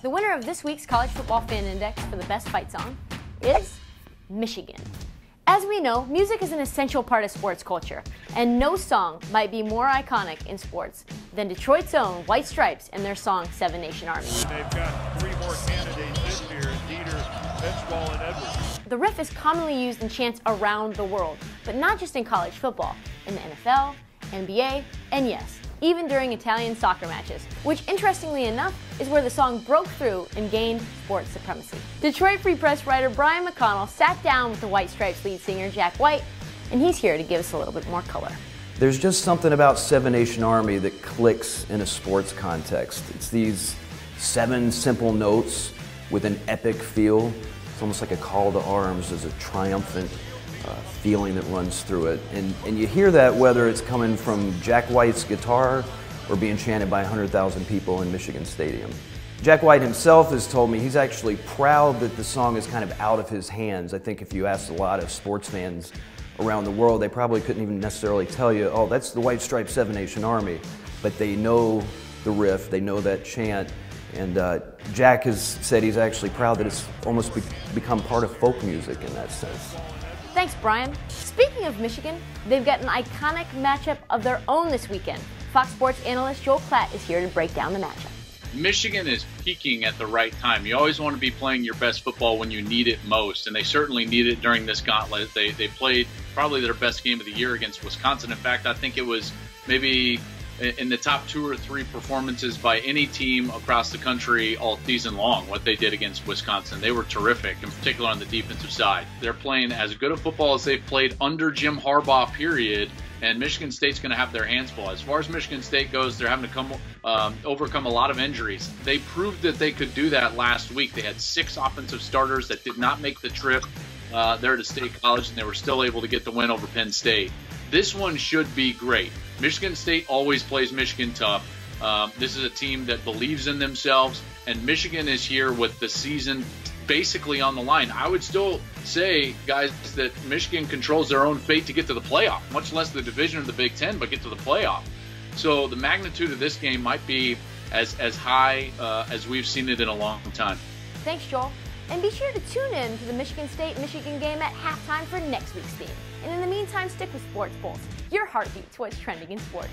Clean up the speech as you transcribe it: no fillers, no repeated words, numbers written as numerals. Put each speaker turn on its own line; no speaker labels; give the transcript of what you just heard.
The winner of this week's College Football Fan Index for the best fight song is Michigan. As we know, music is an essential part of sports culture, and no song might be more iconic in sports than Detroit's own White Stripes and their song Seven Nation Army.
They've got three more candidates this year, Dieter, Benchwall, and Edwards.
The riff is commonly used in chants around the world, but not just in college football, in the NFL, NBA, and yes, even during Italian soccer matches, which interestingly enough is where the song broke through and gained sports supremacy. Detroit Free Press writer Brian McConnell sat down with the White Stripes lead singer Jack White, and he's here to give us a little bit more color.
There's just something about Seven Nation Army that clicks in a sports context. It's these 7 simple notes with an epic feel. It's almost like a call to arms. There's a triumphant feeling that runs through it. And you hear that whether it's coming from Jack White's guitar or being chanted by 100,000 people in Michigan Stadium. Jack White himself has told me he's actually proud that the song is kind of out of his hands. I think if you asked a lot of sports fans around the world, they probably couldn't even necessarily tell you, oh, that's the White Stripes Seven Nation Army. But they know the riff, they know that chant, and Jack has said he's actually proud that it's almost become part of folk music in that sense.
Thanks, Brian. Speaking of Michigan, they've got an iconic matchup of their own this weekend. Fox Sports analyst Joel Klatt is here to break down the matchup.
Michigan is peaking at the right time. You always want to be playing your best football when you need it most, and they certainly need it during this gauntlet. They played probably their best game of the year against Wisconsin. In fact, I think it was maybe in the top 2 or 3 performances by any team across the country all season long, what they did against Wisconsin. They were terrific, in particular on the defensive side. They're playing as good a football as they've played under Jim Harbaugh, period, and Michigan State's going to have their hands full. As far as Michigan State goes, they're having to overcome a lot of injuries. They proved that they could do that last week. They had 6 offensive starters that did not make the trip there to State College, and they were still able to get the win over Penn State. This one should be great. Michigan State always plays Michigan tough. This is a team that believes in themselves, and Michigan is here with the season basically on the line. I would still say, guys, that Michigan controls their own fate to get to the playoff, much less the division of the Big Ten, but get to the playoff. So the magnitude of this game might be as high as we've seen it in a long time.
Thanks, Joel. And be sure to tune in to the Michigan State-Michigan game at halftime for next week's theme. And in the meantime, stick with Sports Pulse, your heartbeat to what's trending in sports.